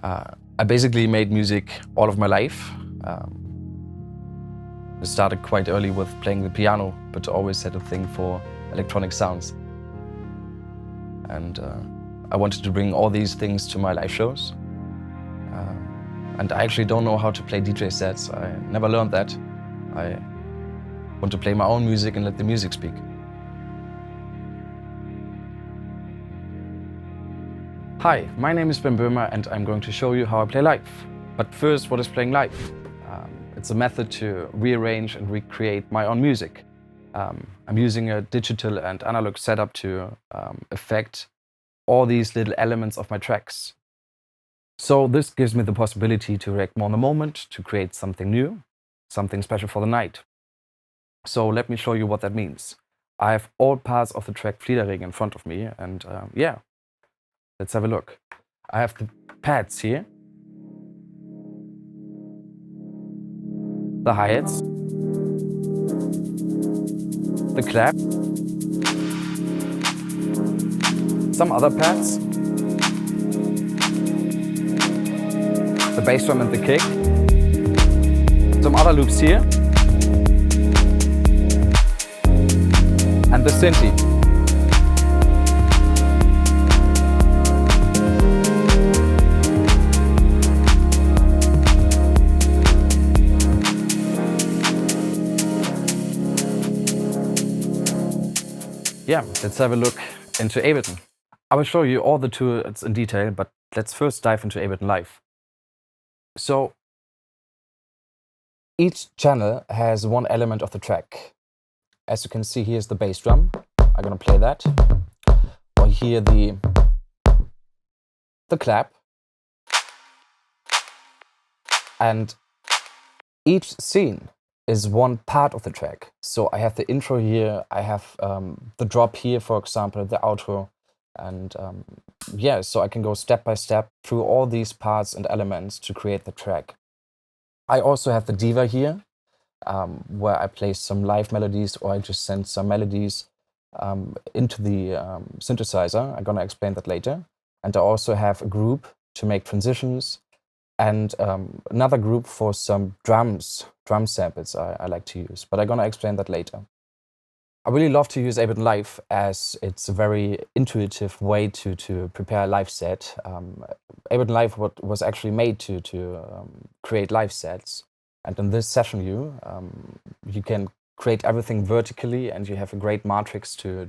I basically made music all of my life. I started quite early with playing the piano, but always had a thing for electronic sounds. And I wanted to bring all these things to my live shows. And I actually don't know how to play DJ sets. I never learned that. I want to play my own music and let the music speak. Hi, my name is Ben Böhmer and I'm going to show you how I play live. But first, what is playing live? It's a method to rearrange and recreate my own music. I'm using a digital and analog setup to affect all these little elements of my tracks. So this gives me the possibility to react more in the moment, to create something new, something special for the night. So let me show you what that means. I have all parts of the track Fliedering in front of me, and yeah, let's have a look. I have the pads here, the hi-hats, the clap, some other pads, the bass drum and the kick, some other loops here, and the synthi. Yeah, let's have a look into Ableton. I will show you all the tools in detail, but let's first dive into Ableton Live. So each channel has one element of the track. As you can see, here's the bass drum. I'm gonna play that. Or here the clap. And each scene is one part of the track. So I have the intro here, I have the drop here, for example, the outro. And yeah, so I can go step by step through all these parts and elements to create the track. I also have the diva here, where I play some live melodies, or I just send some melodies into the synthesizer. I'm gonna explain that later. And I also have a group to make transitions, and another group for some drum samples I like to use, but I'm gonna explain that later. I really love to use Ableton Live as it's a very intuitive way to prepare a live set. Ableton Live was actually made to create live sets, and in this session view, you can create everything vertically, and you have a great matrix to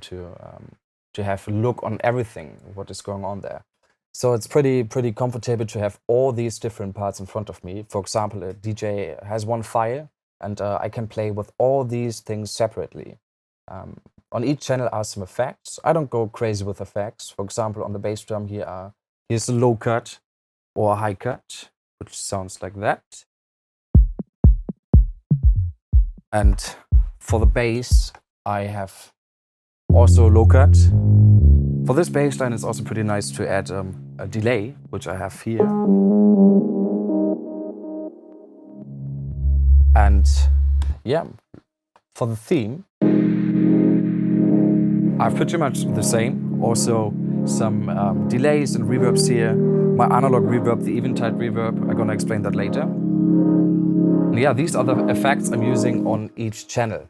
have a look on everything what is going on there. So it's pretty comfortable to have all these different parts in front of me. For example, a DJ has one file, and I can play with all these things separately. On each channel are some effects. I don't go crazy with effects. For example, on the bass drum here's a low cut or a high cut, which sounds like that. And for the bass, I have also a low cut. For this bass line, it's also pretty nice to add a delay, which I have here. And yeah, for the theme, I have pretty much the same. Also some delays and reverbs here. My analog reverb, the Eventide reverb, I'm gonna explain that later. And yeah, these are the effects I'm using on each channel.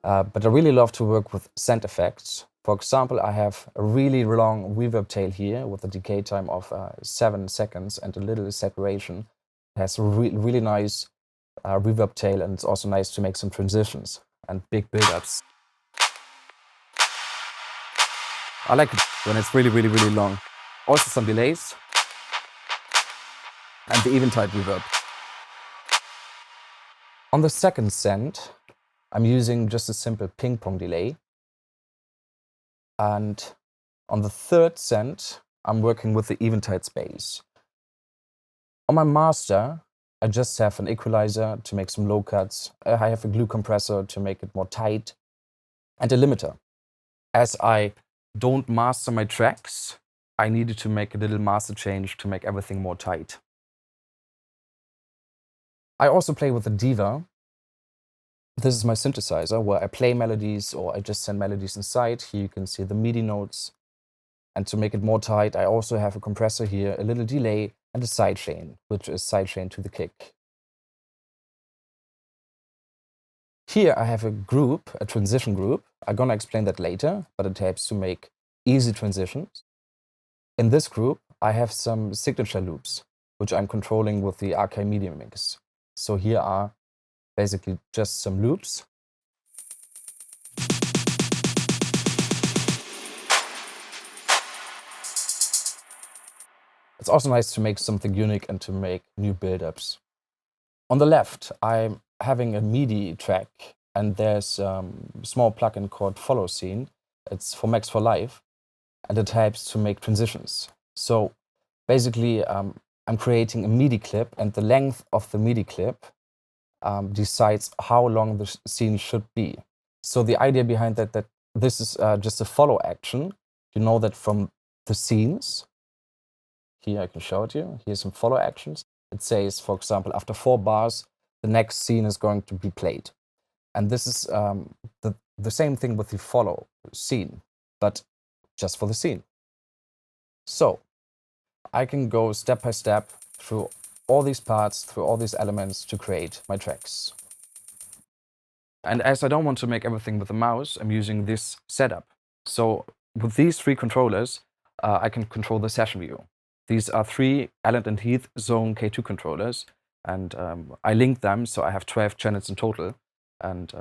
But I really love to work with send effects. For example, I have a really long reverb tail here with a decay time of 7 seconds and a little saturation. It has a really nice reverb tail, and it's also nice to make some transitions and big build-ups. I like it when it's really long. Also some delays and the Eventide reverb. On the second send, I'm using just a simple ping-pong delay. And on the third send, I'm working with the Eventide space. On my master, I just have an equalizer to make some low cuts. I have a glue compressor to make it more tight, and a limiter. As I don't master my tracks, I needed to make a little master change to make everything more tight. I also play with the diva. This is my synthesizer where I play melodies, or I just send melodies inside. Here you can see the MIDI notes. And to make it more tight, I also have a compressor here, a little delay, and a sidechain, which is sidechain to the kick. Here I have a group, a transition group. I'm gonna explain that later, but it helps to make easy transitions. In this group, I have some signature loops, which I'm controlling with the Archive Media Mix. So here are basically just some loops. It's also nice to make something unique and to make new build-ups. On the left, I'm having a MIDI track, and there's a small plugin called Follow Scene. It's for Max for Live, and it helps to make transitions. So basically, I'm creating a MIDI clip, and the length of the MIDI clip decides how long the scene should be. So the idea behind that this is just a follow action. You know that from the scenes. Here I can show it you. Here's some follow actions. It says, for example, after 4 bars, the next scene is going to be played. And this is the same thing with the follow scene, but just for the scene. So I can go step by step through all these parts, through all these elements to create my tracks. And as I don't want to make everything with the mouse, I'm using this setup. So with these 3 controllers, I can control the session view. These are 3 Allen & Heath Zone K2 controllers, and I linked them, so I have 12 channels in total. And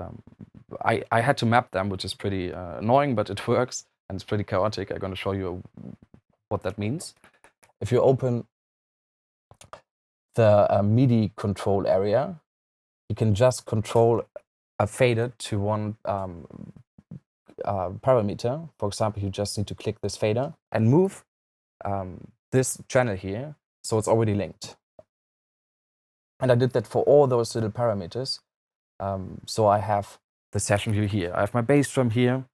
I had to map them, which is pretty annoying, but it works, and it's pretty chaotic. I'm going to show you what that means. If you open the MIDI control area, you can just control a fader to one parameter. For example, you just need to click this fader and move this channel here, so it's already linked. And I did that for all those little parameters. So I have the session view here. I have my bass drum here,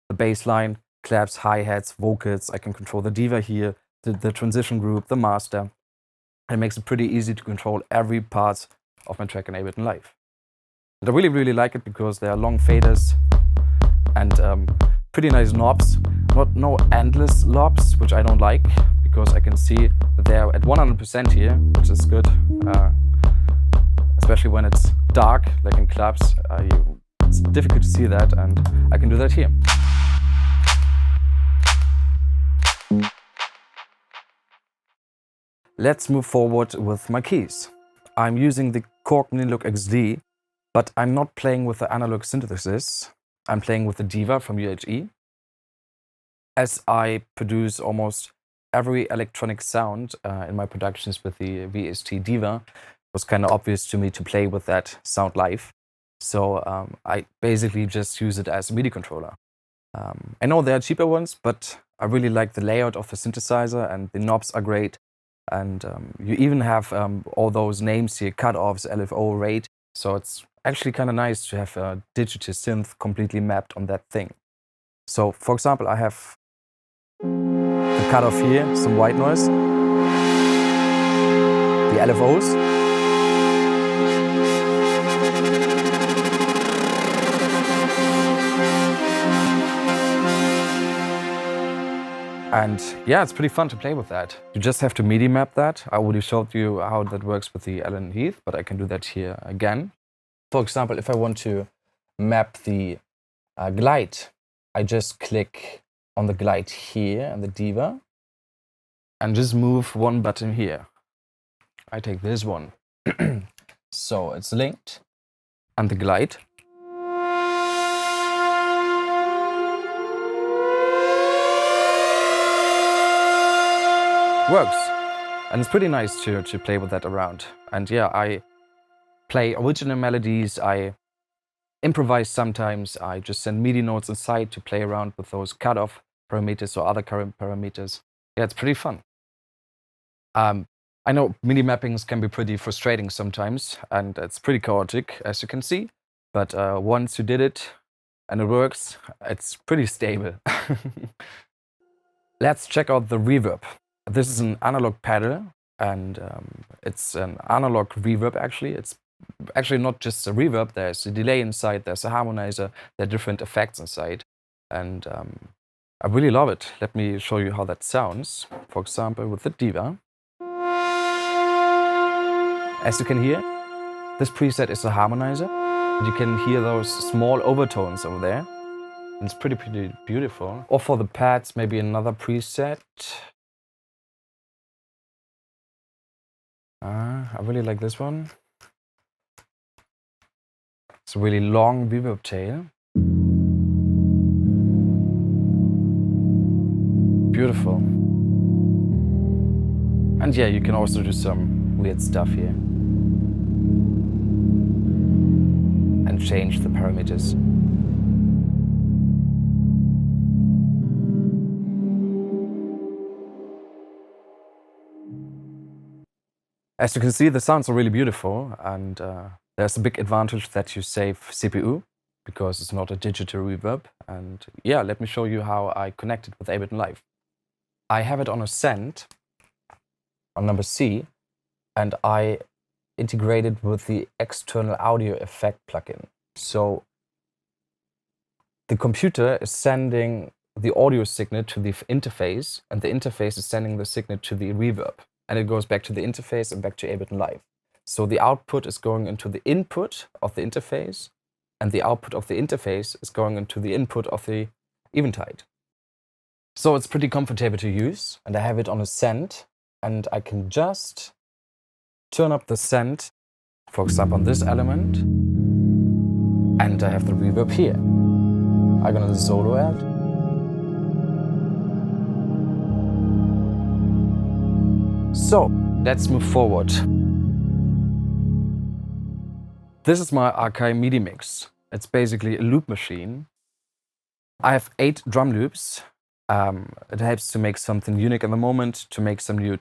the bass line, claps, hi-hats, vocals. I can control the diva here, the transition group, the master. And it makes it pretty easy to control every part of my track in Ableton Live. And I really, really like it because there are long faders and pretty nice knobs. No endless knobs, which I don't like, because I can see that they're at 100% here, which is good. Especially when it's dark, like in clubs. It's difficult to see that, and I can do that here. Let's move forward with my keys. I'm using the Korg Melodic XD, but I'm not playing with the analog synthesis. I'm playing with the Diva from UHE. As I produce almost every electronic sound in my productions with the VST Diva, it was kind of obvious to me to play with that sound live. So I basically just use it as a MIDI controller. I know there are cheaper ones, but I really like the layout of the synthesizer, and the knobs are great. And you even have all those names here, cutoffs, LFO, rate. So it's actually kind of nice to have a digital synth completely mapped on that thing. So for example, I have the cutoff here, some white noise, the LFOs, and yeah, it's pretty fun to play with that. You just have to MIDI map that. I already showed you how that works with the Allen & Heath, but I can do that here again. For example, if I want to map the glide, I just click on the glide here and the Diva and just move one button here. I take this one. So it's linked, and the glide. Works, and it's pretty nice to play with that around. And yeah, I play original melodies, I improvise sometimes, I just send MIDI notes inside to play around with those cutoff parameters or other current parameters. Yeah, it's pretty fun. I know MIDI mappings can be pretty frustrating sometimes, and it's pretty chaotic, as you can see. But once you did it and it works, it's pretty stable. Let's check out the reverb. This is an analog pedal, and it's an analog reverb actually. It's actually not just a reverb, there's a delay inside, there's a harmonizer, there are different effects inside. And I really love it. Let me show you how that sounds. For example, with the Diva. As you can hear, this preset is a harmonizer. You can hear those small overtones over there. It's pretty beautiful. Or for the pads, maybe another preset. I really like this one. It's a really long reverb tail. Beautiful. And yeah, you can also do some weird stuff here. And change the parameters. As you can see, the sounds are really beautiful, and there's a big advantage that you save CPU, because it's not a digital reverb. And yeah, let me show you how I connect it with Ableton Live. I have it on a send, on number C, and I integrate it with the external audio effect plugin. So the computer is sending the audio signal to the interface, and the interface is sending the signal to the reverb. And it goes back to the interface and back to Ableton Live. So the output is going into the input of the interface, and the output of the interface is going into the input of the Eventide. So it's pretty comfortable to use, and I have it on a send, and I can just turn up the send, for example, on this element, and I have the reverb here. I'm gonna solo add. So, let's move forward. This is my Archive MIDI mix. It's basically a loop machine. I have 8 drum loops. It helps to make something unique in the moment, to make some new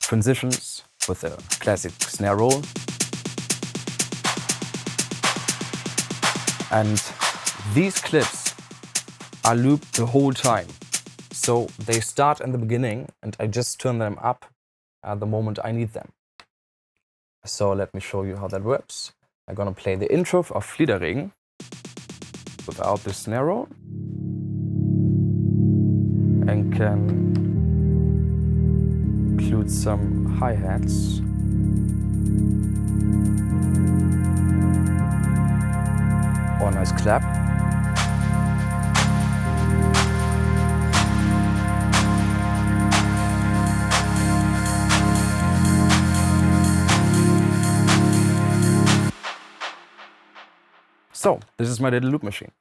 transitions with a classic snare roll. And these clips are looped the whole time. So they start in the beginning, and I just turn them up at the moment I need them. So let me show you how that works. I'm gonna play the intro of Fliederregen without the snare roll, and can include some hi-hats. Or a nice clap. So, this is my little loop machine.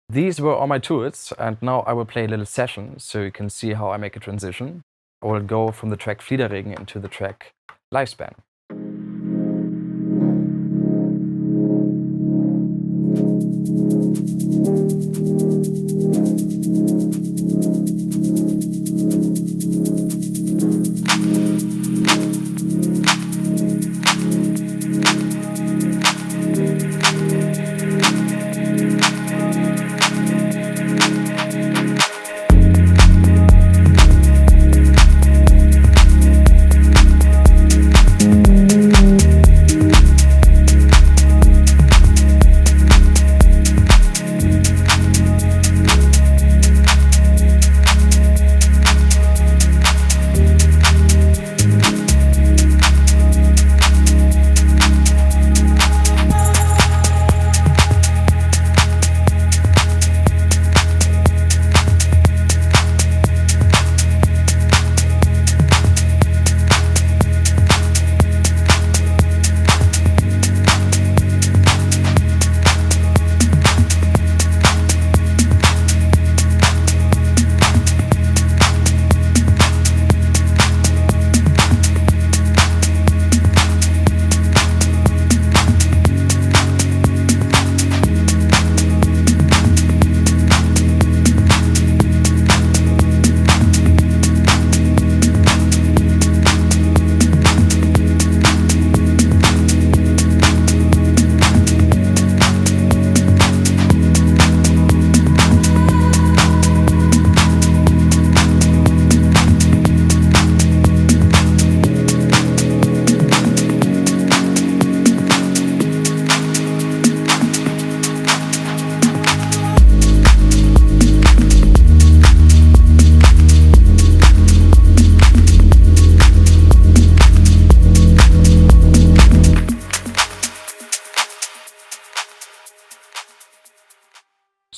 These were all my tools, and now I will play a little session so you can see how I make a transition. I will go from the track Fliederregen into the track Lifespan.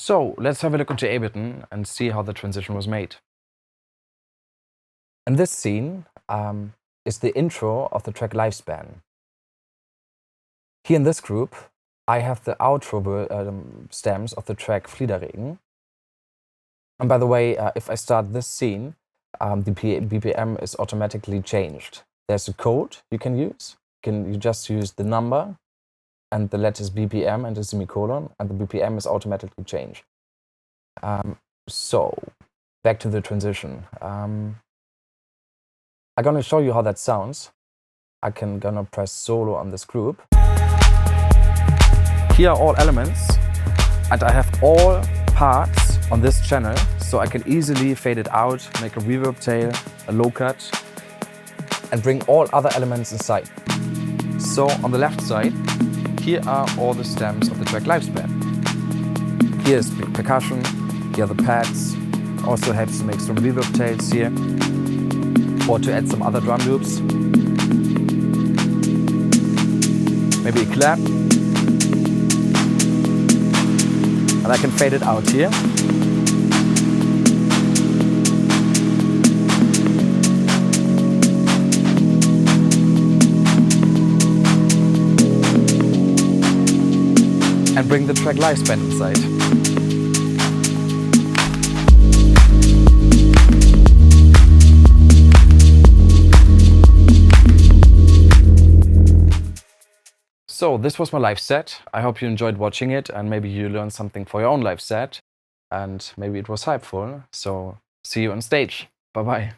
So let's have a look into Ableton and see how the transition was made. And this scene is the intro of the track Lifespan. Here in this group, I have the outro stems of the track Fliederregen. And by the way, if I start this scene, the BPM is automatically changed. There's a code you can use. You just use the number and the letters BPM and a semicolon, and the BPM is automatically changed. So back to the transition. I'm gonna show you how that sounds. Gonna press solo on this group. Here are all elements, and I have all parts on this channel, so I can easily fade it out, make a reverb tail, a low cut, and bring all other elements inside. So on the left side, here are all the stems of the track Lifespan. Here is percussion, here are the pads, also helps to make some reverb tails here, or to add some other drum loops. Maybe a clap. And I can fade it out here. And bring the track Lifespan inside. So this was my live set. I hope you enjoyed watching it, and maybe you learned something for your own live set, and maybe it was helpful. So see you on stage. Bye-bye.